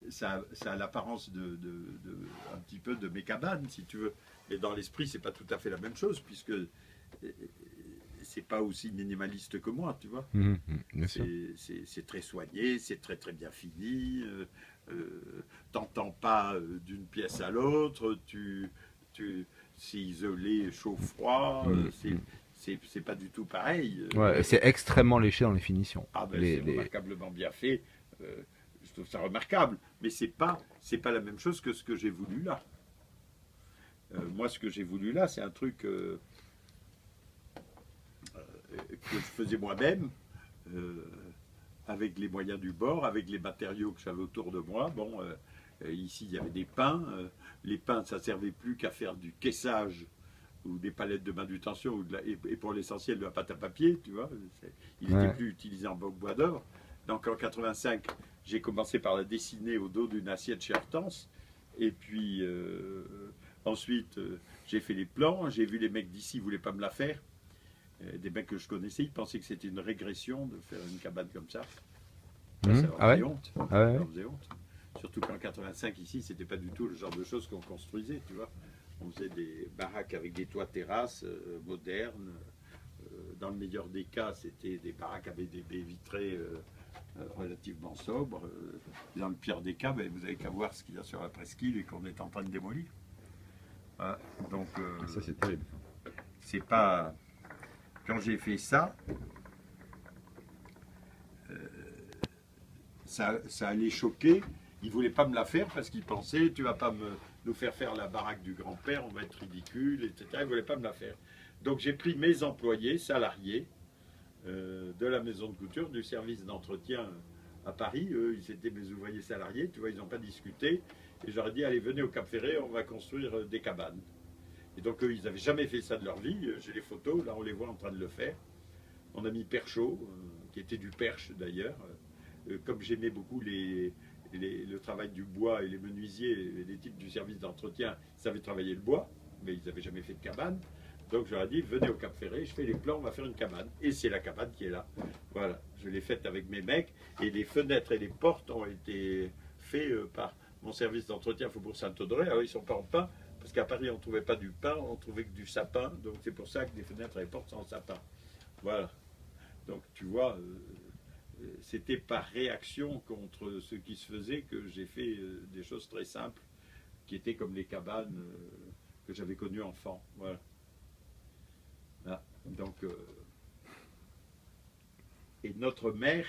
ça a l'apparence un petit peu de mes cabanes, si tu veux. Mais dans l'esprit, c'est pas tout à fait la même chose, puisque c'est pas aussi minimaliste que moi, tu vois. Bien sûr. C'est très soigné, c'est très très bien fini. T'entends pas d'une pièce à l'autre, c'est isolé, chaud-froid. Mm, mm. C'est pas du tout pareil. Ouais, c'est extrêmement léché dans les finitions. Ah ben c'est remarquablement bien fait. Euh, je trouve ça remarquable, mais c'est pas la même chose que ce que j'ai voulu là. Moi, ce que j'ai voulu là, c'est un truc que je faisais moi-même, euh, avec les moyens du bord, avec les matériaux que j'avais autour de moi. Bon, ici, il y avait des pins. Les pins, ça servait plus qu'à faire du caissage ou des palettes de manutention et pour l'essentiel de la pâte à papier, tu vois. Il n'était Ouais. plus utilisé en bois d'or. Donc en 85, j'ai commencé par la dessiner au dos d'une assiette chez Hortense. Et puis ensuite, j'ai fait les plans. J'ai vu les mecs d'ici ne voulaient pas me la faire. Des mecs que je connaissais, ils pensaient que c'était une régression de faire une cabane comme ça. Ça leur Ah faisait ouais? honte. Ah Ça ouais? leur faisait honte. Surtout qu'en 85, ici, c'était pas du tout le genre de choses qu'on construisait, tu vois. On faisait des baraques avec des toits terrasses modernes. Dans le meilleur des cas, c'était des baraques avec des baies vitrées relativement sobres. Dans le pire des cas, ben, vous avez qu'à voir ce qu'il y a sur la presqu'île et qu'on est en train de démolir. Voilà. Donc, Ça, c'est terrible. c'est pas. Quand j'ai fait ça, ça allait choquer. Ils ne voulaient pas me la faire parce qu'ils pensaient tu vas pas nous faire la baraque du grand-père, on va être ridicule, etc. Ils ne voulaient pas me la faire. Donc j'ai pris mes employés, salariés, de la maison de couture, du service d'entretien à Paris. Eux, ils étaient mes ouvriers salariés, tu vois, ils n'ont pas discuté. Et j'aurais dit, allez, venez au Cap Ferré, on va construire des cabanes. Et donc eux, ils n'avaient jamais fait ça de leur vie. J'ai les photos, là on les voit en train de le faire. Mon ami Perchaud, qui était du Perche d'ailleurs, comme j'aimais beaucoup le travail du bois et les menuisiers, les types du service d'entretien, ils savaient travailler le bois, mais ils n'avaient jamais fait de cabane. Donc j'aurais dit, venez au Cap Ferré, je fais les plans, on va faire une cabane. Et c'est la cabane qui est là. Voilà, je l'ai faite avec mes mecs. Et les fenêtres et les portes ont été faits par mon service d'entretien Faubourg Saint-Honoré. Alors ils ne sont pas en pin, parce qu'à Paris on ne trouvait pas du pin, on trouvait que du sapin. Donc c'est pour ça que les fenêtres et les portes sont en sapin. Voilà. Donc tu vois, c'était par réaction contre ce qui se faisait que j'ai fait des choses très simples, qui étaient comme les cabanes que j'avais connues enfant. Voilà. Ah, donc, et notre mère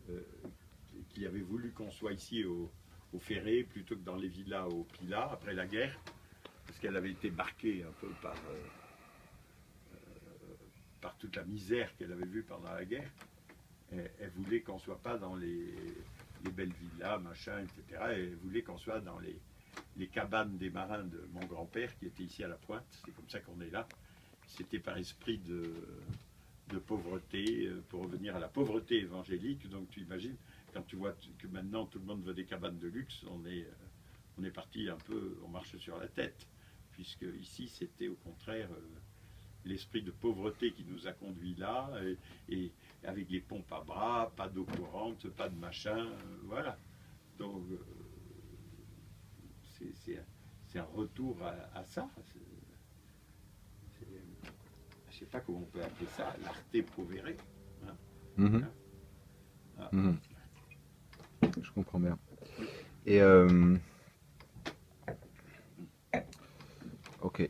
euh, qui avait voulu qu'on soit ici au Ferré plutôt que dans les villas au Pilat après la guerre, parce qu'elle avait été marquée un peu par toute la misère qu'elle avait vue pendant la guerre. Elle voulait qu'on ne soit pas dans les belles villas, machin, etc. Elle voulait qu'on soit dans les cabanes des marins de mon grand-père qui était ici à la Pointe. C'est comme ça qu'on est là. C'était par esprit de pauvreté, pour revenir à la pauvreté évangélique. Donc tu imagines, quand tu vois que maintenant tout le monde veut des cabanes de luxe, on est parti un peu, on marche sur la tête. Puisque ici, c'était au contraire l'esprit de pauvreté qui nous a conduits là, et avec les pompes à bras, pas d'eau courante, pas de machin, voilà. Donc c'est un retour à ça. Je ne sais pas comment on peut appeler ça, l'arte povere. Hein, Mhm, hein, ah, mhm. Je comprends bien. oui. Et ok.